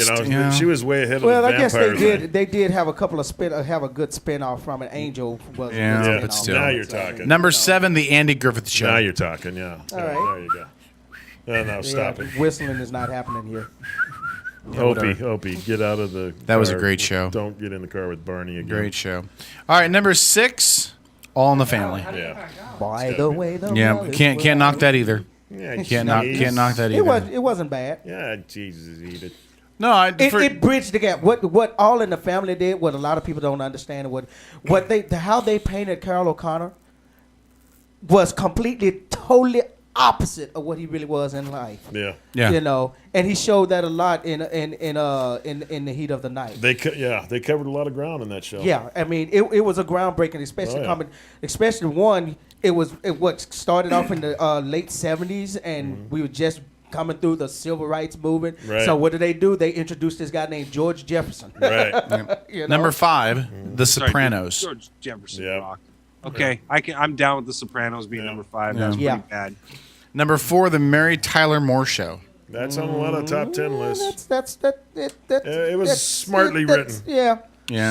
she was way ahead of the Well, I vampire guess they did have a couple of have a good spin-off from it. Angel was but still. Now you're talking. Number 7, The Andy Griffith Show. Now you're talking. Yeah. All right. There you go. No, stop it. Whistling is not happening here. Opie, get out of the That was a car. great show. Don't get in the car with Barney again. Great show. All right, number 6, All in the Family. Yeah. By the way, Can't knock that either. Yeah, Can't knock that either. It wasn't bad. Yeah, Jesus, eat it. No, it bridged the gap. What All in the Family did, what a lot of people don't understand, how they painted Carol O'Connor was completely, totally opposite of what he really was in life. Yeah. And he showed that a lot in the heat of the night. They covered a lot of ground in that show. Yeah, I mean it was a groundbreaking, especially one. It what started off in the late 70s, and we were just coming through the civil rights movement. Right. So what did? They introduced this guy named George Jefferson. Right. Number 5, The Sopranos. George Jefferson rocked. Okay, I'm down with The Sopranos being number 5. That's pretty bad. Number 4, The Mary Tyler Moore Show. That's on a lot of top 10 lists. It was smartly written. Yeah.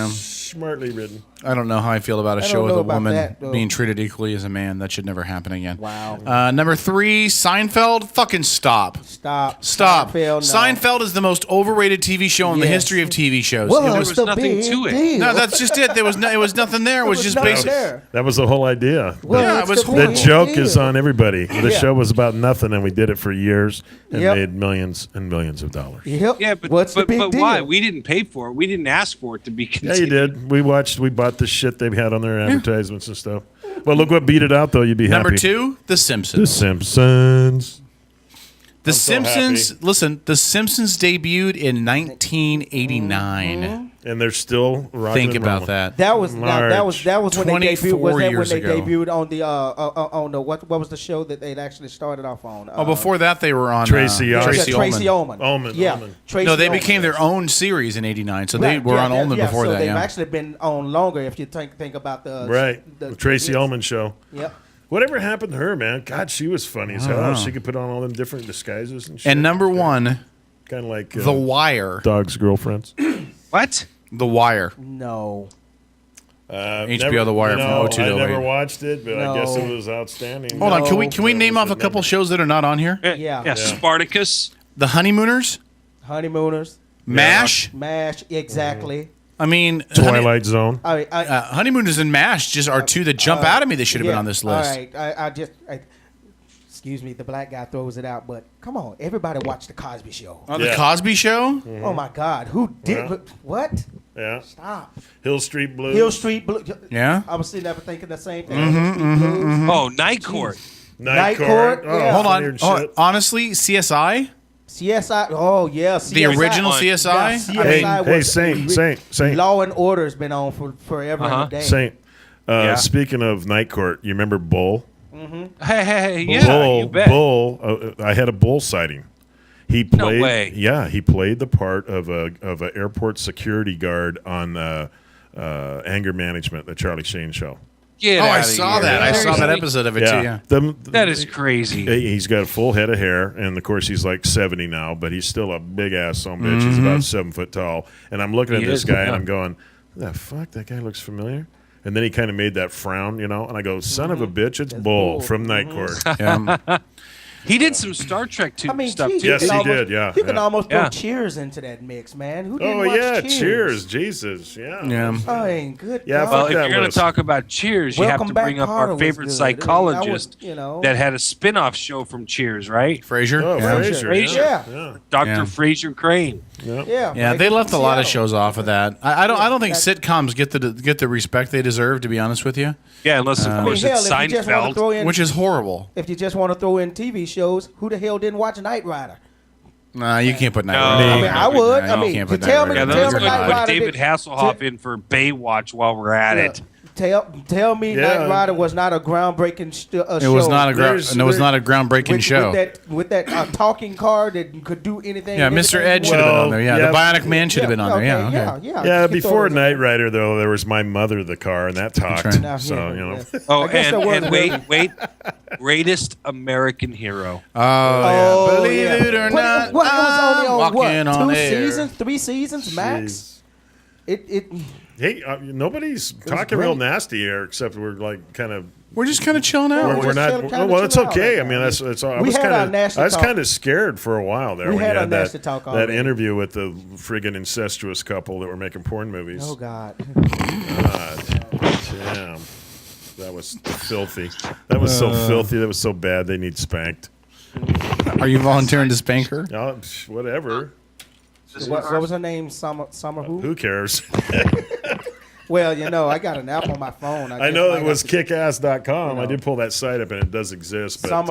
Smartly written. I don't know how I feel about a show with a woman being treated equally as a man. That should never happen again. Wow. Number 3, Seinfeld. Fucking stop. Seinfeld is the most overrated TV show in the history of TV shows. Well, there was nothing to it. No, that's just it. It was nothing there. It was just basic. That was the whole idea. It was the joke is on everybody. The show was about nothing, and we did it for years and made millions and millions of dollars. Yep. Yeah, but what's the big deal? Why? We didn't pay for it. We didn't ask for it to be continued. Yeah, you did. We bought the shit they had on their advertisements and stuff. Well, look what beat it out, though. You'd be happy. Number 2, The Simpsons. The Simpsons. The Simpsons. Listen, The Simpsons debuted in 1989. And they're still rocking. Think about that. That was when they debuted. Was that when they ago. debuted on the what was the show that they'd actually started off on? Before that they were on Tracy Ullman. Tracy No, they became their own series in '89, so they were on Ullman before that. They've actually been on longer. If you think about the Tracy Ullman show. Yep. Whatever happened to her, man? God, she was funny as hell. She could put on all them different disguises and shit. And number 1, kind of like The Wire. Dog's girlfriends. What? The Wire. No. HBO The Wire from 02 to 08. I never watched it, but I guess it was outstanding. Hold on, can we name off a couple shows that are not on here? Yeah. Spartacus. The Honeymooners. MASH. MASH, exactly. I mean, Twilight Zone. Honeymooners and MASH just are two that jump out at me. They should have been on this list. All right, excuse me, the black guy throws it out, but come on, everybody watch the Cosby Show. The Cosby Show? Mm-hmm. Oh my God, who did what? Yeah. Stop. Hill Street Blues. Yeah. I was sitting there thinking the same thing. Oh, Night Court. Night Court. Yeah. Hold on. Honestly, CSI. CSI. Oh yeah, CSI. The original CSI. Hey, Saint. Law and Order's been on for forever and a day. Saint. Speaking of Night Court, you remember Bull? Mm-hmm. Hey, yeah, you bet. Bull. I had a Bull sighting. He played. No way. Yeah, he played the part of a airport security guard on Anger Management, the Charlie Sheen show. I saw that. I saw that episode of it too. Yeah, that is crazy. He's got a full head of hair, and of course he's like 70 now, but he's still a big ass son of a bitch. He's about 7 foot tall, and I'm looking at this guy and I'm going, "The fuck, that guy looks familiar." And then he kind of made that frown, and I go, "Son of a bitch, it's Bull from Night Court." He did some Star Trek stuff too. Yes, he did. Yeah, you can almost throw Cheers into that mix, man. Who didn't watch Cheers? Jesus, yeah. Oh, ain't good. Yeah, well, if you're going to talk about Cheers, you have to bring up our favorite psychologist that had a spin-off show from Cheers, right? Frasier. Oh, Frasier. Yeah. Dr. Fraser Crane. Yeah, they left a lot of shows off of that. I don't think sitcoms get the respect they deserve. To be honest with you. Yeah, unless of course it's Seinfeld, which is horrible. If you just want to throw in TV shows, who the hell didn't watch Knight Rider? Nah, you can't put Knight Rider. I mean, I would. I mean, tell me Knight Rider. Put David Hasselhoff in for Baywatch while we're at it. Tell me Knight Rider was not a groundbreaking show. It was not a groundbreaking show. With that talking car that could do anything. Yeah, Mr. Ed should have been on there. Yeah, the Bionic Man should have been on there. Yeah, before Knight Rider, though, there was My Mother, the car, and that talked. So, you know. Oh, and wait. Greatest American Hero. Oh, yeah. Believe it or not, it was only on on 2 air. seasons, 3 seasons max. Hey, nobody's talking real nasty here, except we're like kind of. We're just kind of chilling out. We're not. Well, it's okay. I mean, that's. I was kind of scared for a while there. We when had you had that interview with the friggin' incestuous couple that were making porn movies. Oh God. Damn. That was filthy. That was so filthy. That was so bad. They need spanked. Are you volunteering to spank her? Oh, whatever. What was her name? Summer who? Who cares? Well, I got an app on my phone. I know it was kickass.com. I did pull that site up, and it does exist. But I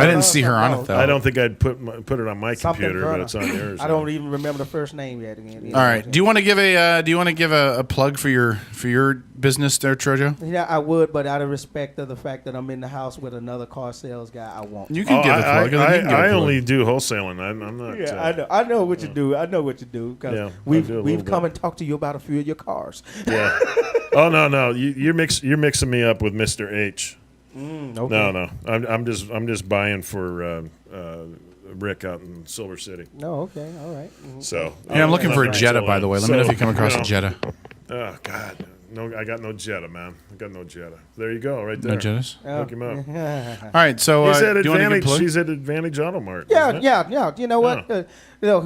didn't see her on it, though. I don't think I'd put it on my computer, but it's on yours. I don't even remember the first name yet. All right. Do you want to give a plug for your business there, Trojo? Yeah, I would, but out of respect of the fact that I'm in the house with another car sales guy, I won't. You can give a plug. I only do wholesaling. I'm not. Yeah, I know what you do. I know what you do because we've come and talked to you about a few of your cars. Yeah. Oh no, you're mixing me up with Mr. H. Okay. No. I'm just buying for Rick out in Silver City. No, okay, all right. So I'm looking for a Jetta, by the way. Let me know if you come across a Jetta. Oh God. No, I got no Jetta, man. I got no Jetta. There you go, right there. No Jettas? Hook him up. All right, so he's at Advantage. She's at Advantage Auto Mart. Yeah. You know what?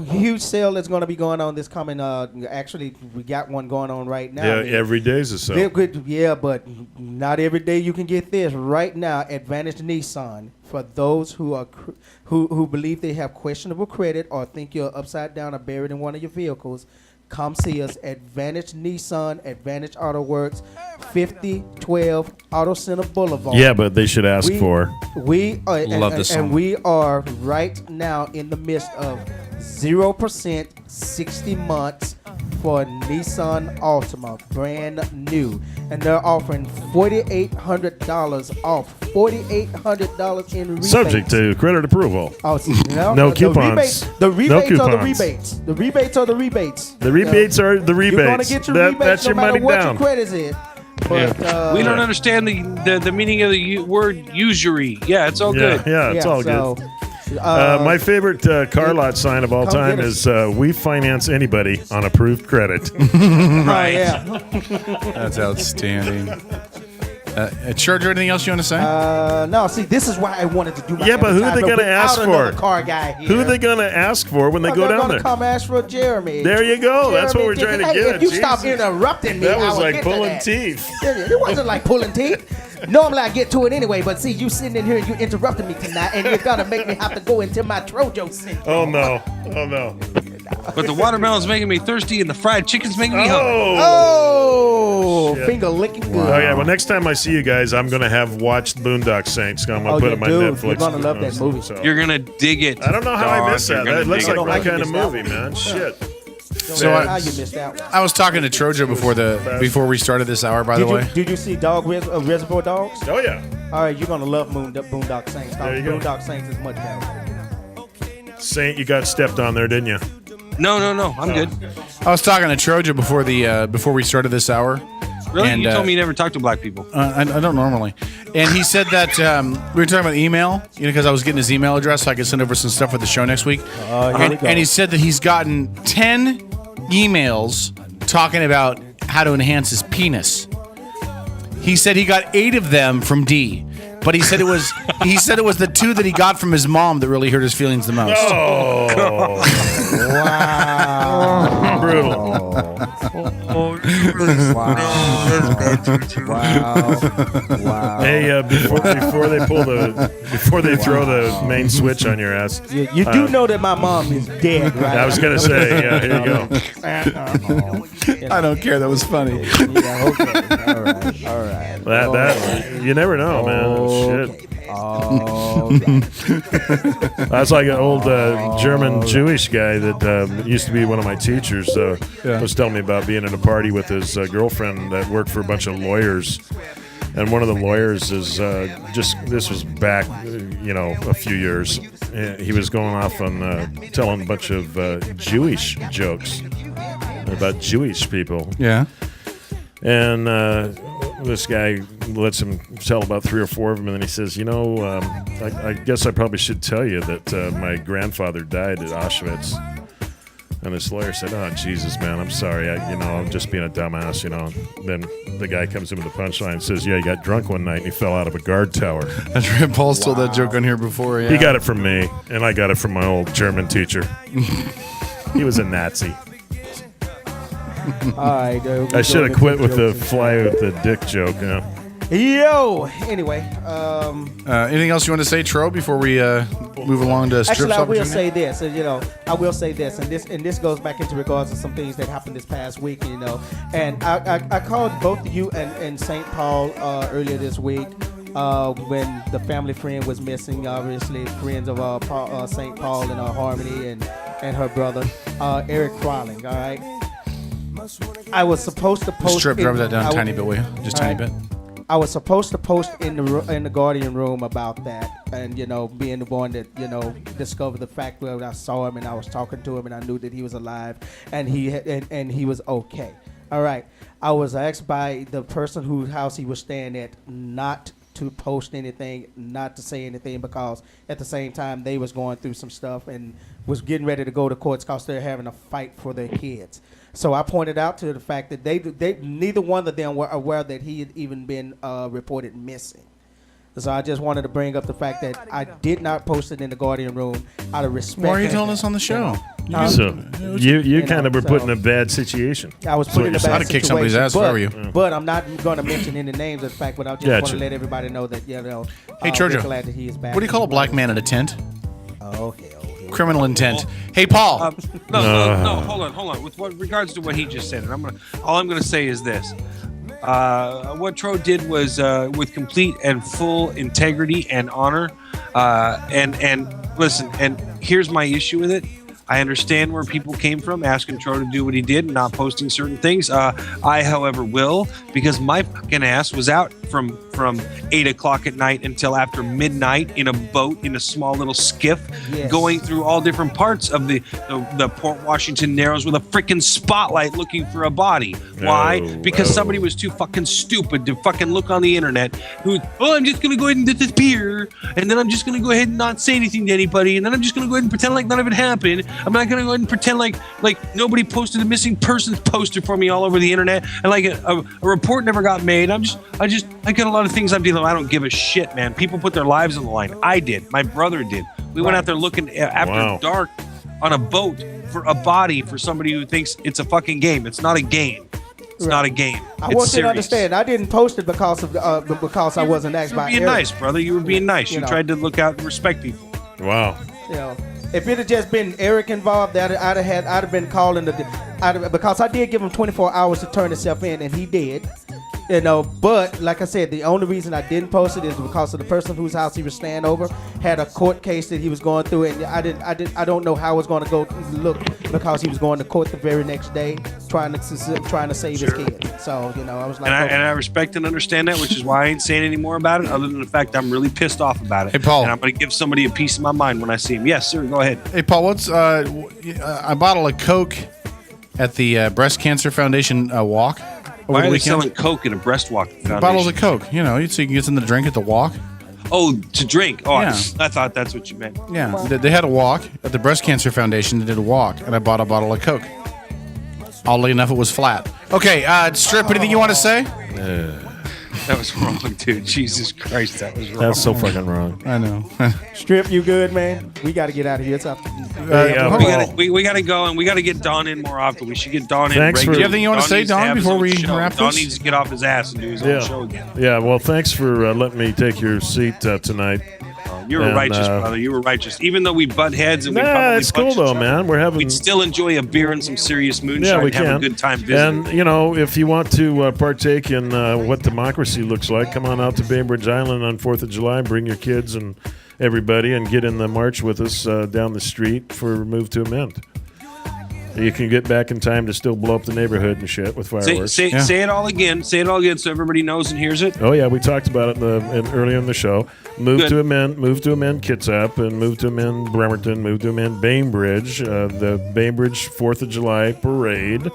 Huge sale that's going to be going on this coming. Actually, we got one going on right now. Yeah, every day's a sale. Yeah, but not every day you can get this. Right now, Advantage Nissan, for those who believe they have questionable credit or think you're upside down or buried in one of your vehicles, come see us. Advantage Nissan, Advantage Auto Works, 5012 Auto Center Boulevard. Yeah, but they should ask for. We are, Love this song. And we are right now in the midst of 0% 60 months for Nissan Altima, brand new, and they're offering $4,800 off. $4,800 in rebates. Subject to credit approval. Oh, no coupons. The rebates no are the coupons. rebates. The rebates are the rebates. The rebates are the rebates. You're gonna get your rebates that's no your matter money what down. your credit is. But, we don't understand the meaning of the word usury. Yeah, it's all good. Yeah, it's all good. My favorite car lot sign of all time is "We finance anybody on approved credit." Right. Yeah. That's outstanding. Charger, anything else you want to say? No, see, this is why I wanted to do my but who are they going to ask for? Car guy here. Who are they going to ask for when they go down there? Come ask for Jeremy. There you go. That's what we're trying to get. If you stop interrupting me, that was I would like get pulling to that. teeth. It wasn't like pulling teeth. Normally I get to it anyway, but see, you sitting in here and you interrupting me tonight, and you're gonna make me have to go into my Trojo syndrome. Oh no. But the watermelon's making me thirsty, and the fried chicken's making me hungry. Oh, shit. Finger licking good. Oh yeah. Well, next time I see you guys, I'm gonna have watched Boondock Saints. I'm gonna put it on my Netflix. You're gonna love that movie. So. You're gonna dig it. I don't know how I missed that. That looks like my kind of missed movie, man. Shit. So how you missed that one. I was talking to Trojo before we started this hour. By the way, did you see Reservoir Dogs? Oh yeah. All right, you're gonna love Boondock Saints. There you go. Boondock Saints is much better. Saint, you got stepped on there, didn't you? No. I'm good. I was talking to Trojo before we started this hour. Really? And, you told me you never talk to black people. I don't normally. And he said that we were talking about email, because I was getting his email address so I could send over some stuff for the show next week. And he said that he's gotten 10 emails talking about how to enhance his penis. He said he got 8 of them from D. But he said it was the two that he got from his mom that really hurt his feelings the most. Oh, wow. Brutal. Wow. Hey, before they throw the main switch on your ass, you do know that my mom is dead, right? I was gonna say, yeah, here you go. I don't care. That was funny. Yeah, okay. All right. That you never know, man. Shit. Oh, That's like an old German Jewish guy that used to be one of my teachers. Was telling me about being in a party with his girlfriend that worked for a bunch of lawyers. And one of the lawyers is this was back, a few years. He was going off on telling a bunch of Jewish jokes about Jewish people. Yeah. And this guy lets him tell about 3 or 4 of them, and then he says, I guess I probably should tell you that my grandfather died at Auschwitz. And this lawyer said, "Oh, Jesus, man, I'm sorry. I'm just being a dumbass, Then the guy comes in with the punchline and says, yeah, he got drunk one night and he fell out of a guard tower. That's right. Paul's told that joke on here before, yeah. He got it from me, and I got it from my old German teacher. He was a Nazi. all right. I should have quit with the fly with the dick joke, Yo. Anyway. Anything else you want to say, Tro, before we move along to strips? Actually, I will say this. I will say this, and this goes back into regards to some things that happened this past week. And I called both you and St. Paul earlier this week when the family friend was missing. Obviously, friends of St. Paul and Harmony and her brother Eric Crowling. All right. I was supposed to post. Strip, drop that down a tiny bit, will you? Just tiny bit. I was supposed to post in the Guardian room about that, and being the one that discovered the fact where I saw him and I was talking to him and I knew that he was alive and he was okay. All right, I was asked by the person whose house he was staying at not to post anything, not to say anything, because at the same time they was going through some stuff and was getting ready to go to courts because they're having a fight for their kids. So I pointed out to the fact that they neither one of them were aware that he had even been reported missing. So I just wanted to bring up the fact that I did not post it in the Guardian room out of respect. Why are you telling us on the show? So you kind of were put in a bad situation. I was put in a bad situation. I'd kick somebody's ass if I were you. But I'm not going to mention any names of the fact, but I just want to let everybody know that Hey, we're Jojo, glad that he is back. what do you call a black man in a tent? Okay. Criminal intent. Hey, Paul. No, hold on. With regards to what he just said, and all I'm going to say is this. What Tro did was with complete and full integrity and honor. And listen, and here's my issue with it. I understand where people came from, asking Tro to do what he did and not posting certain things. I, however, will, because my fucking ass was out from 8 o'clock at night until after midnight in a boat, in a small little skiff, going through all different parts of the Port Washington Narrows with a freaking spotlight looking for a body. Why? Because somebody was too fucking stupid to fucking look on the internet. I'm just going to go ahead and disappear, and then I'm just going to go ahead and not say anything to anybody, and then I'm just going to go ahead and pretend like none of it happened. I'm not going to go ahead and pretend like nobody posted a missing persons poster for me all over the internet, and like a report never got made. I got a lot of things I'm dealing with. I don't give a shit, man. People put their lives on the line. I did. My brother did. We went out there looking after dark on a boat for a body for somebody who thinks it's a fucking game. It's not a game. It's not a game. I want you to understand. I didn't post it because I wasn't asked by Eric. You were being nice, brother. You were being nice. You tried to look out and respect people. Wow. If it had just been Eric involved, I'd have been calling because I did give him 24 hours to turn himself in, and he did. But like I said, the only reason I didn't post it is because of the person whose house he was staying over had a court case that he was going through, and I don't know how it was going to go look because he was going to court the very next day trying to save his kid. So I was like, and I respect and understand that, which is why I ain't saying any more about it, other than the fact I'm really pissed off about it. Hey, Paul, and I'm going to give somebody a piece of my mind when I see him. Yes, sir. Go ahead. Hey, Paul, what's a bottle of Coke at the Breast Cancer Foundation walk? Why are they selling Coke in a breast walk foundation? Bottles of Coke, so you can get something to drink at the walk. Oh, to drink. Oh, yeah. I thought that's what you meant. Yeah, they had a walk at the Breast Cancer Foundation. They did a walk, and I bought a bottle of Coke. Oddly enough, it was flat. Okay, Strip, anything you want to say? That was wrong, dude. Jesus Christ, that was wrong. That's so fucking wrong. I know. Strip, you good, man? We got to get out of here. It's up. We got to go, and we got to get Don in more often. We should get Don in. Thanks do you have anything you want to say, Don, before we wrap this? Don needs to get off his ass and do his own show again. Yeah, well, thanks for letting me take your seat tonight. You were righteous, brother. You were righteous. Even though we butt heads and we probably it's cool though, man. We'd still enjoy a beer and some serious moonshine and have a good time visiting. And if you want to partake in what democracy looks like, come on out to Bainbridge Island on 4th of July. Bring your kids and everybody, and get in the march with us down the street for Move to Amend. You can get back in time to still blow up the neighborhood and shit with fireworks. Say it all again. Say it all again so everybody knows and hears it. Oh yeah, we talked about it earlier in the show. Move to Amend Kitsap, and Move to Amend Bremerton, Move to Amend Bainbridge. The Bainbridge 4th of July parade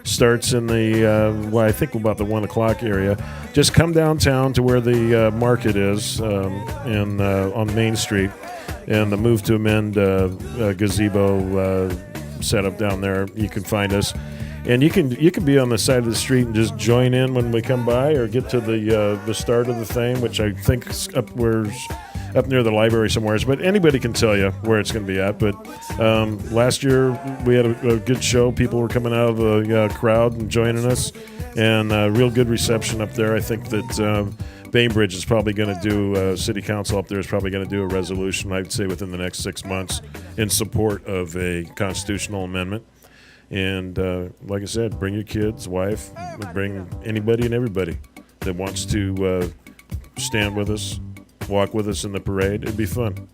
starts in the I think about the 1 o'clock area. Just come downtown to where the market is, on Main Street, and the Move to Amend gazebo set up down there. You can find us, and you can be on the side of the street and just join in when we come by, or get to the start of the thing, which I think is up near the library somewhere. But anybody can tell you where it's going to be at. But last year we had a good show. People were coming out of the crowd and joining us, and real good reception up there. I think that Bainbridge is probably going to do, City Council up there is probably going to do a resolution, I'd say within the next 6 months, in support of a constitutional amendment. And like I said, bring your kids, wife, bring anybody and everybody that wants to stand with us, walk with us in the parade. It'd be fun.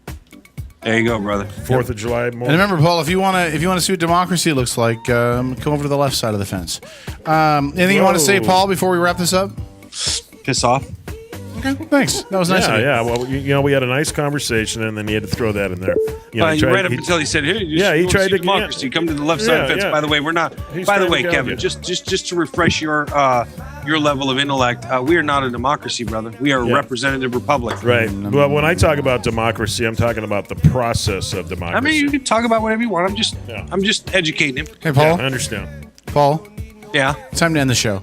There you go, brother. 4th of July morning. And remember, Paul, if you want to see what democracy looks like, come over to the left side of the fence. Anything you want to say, Paul, before we wrap this up? Piss off. Okay, thanks. That was nice. Yeah. Well, we had a nice conversation, and then he had to throw that in there. Right up until he said, "Hey, he tried to democracy. Come to the left side of the fence." Yeah. By the way, we're not. By the way, Kevin, just to refresh your level of intellect, we are not a democracy, brother. We are a representative republic. Right. Well, when I talk about democracy, I'm talking about the process of democracy. I mean, you can talk about whatever you want. I'm just educating him. Hey, Paul. Yeah, I understand. Paul. Yeah. It's time to end the show.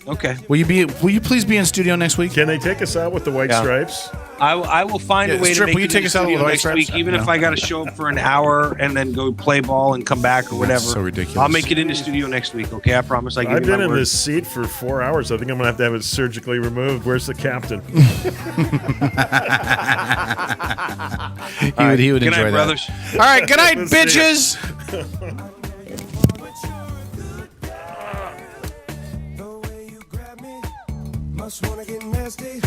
Okay. Will you please be in studio next week? Can they take us out with the white stripes? I will find a way to make will you take us out with the white next stripes? week, even if I got to show up for an hour and then go play ball and come back or whatever. That's so ridiculous. I'll make it into studio next week. Okay, I promise. I've been in this seat for 4 hours. I think I'm gonna have to have it surgically removed. Where's the captain? He would good enjoy night, that. brothers. All right. Good night, bitches. Wanna get nasty?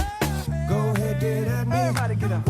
Go ahead, get at me. Everybody get up.